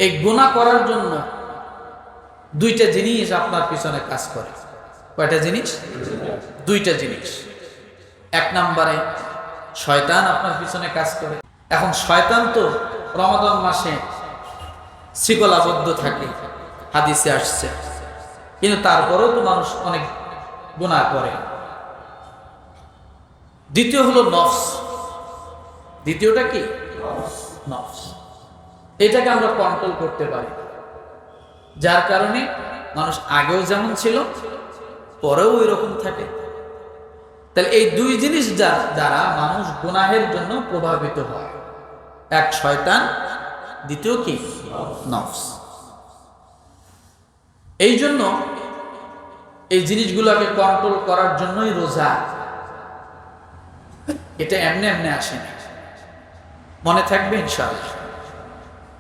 এই গুনাহ করার জন্য দুইটা জিনিস আপনার পিছনে কাজ করে। কয়টা জিনিস? দুইটা জিনিস। এক নম্বরে শয়তান আপনার পিছনে কাজ করে। এখন শয়তান তো রমাদান মাসে শৃঙ্খলাবদ্ধ থাকে, হাদিসে আসছে, কিন্তু তারপরেও তো মানুষ অনেক গুনাহ করে। দ্বিতীয় হলো নফস। দ্বিতীয়টা কি? নফস। এটাকে আমরা কন্ট্রোল করতে পারি, যার কারণে মানুষ আগেও যেমন ছিল পরেও ওই রকম থাকে। তাহলে এই দুই জিনিস দ্বারা মানুষ গুনাহের জন্য প্রভাবিত হয়। এক শয়তান, দ্বিতীয় কি? নফস। এই জন্য এই জিনিসগুলোকে কন্ট্রোল করার জন্যই রোজা। এটা এমনি এমনি আসে না, মনে থাকবে ইনশাআল্লাহ।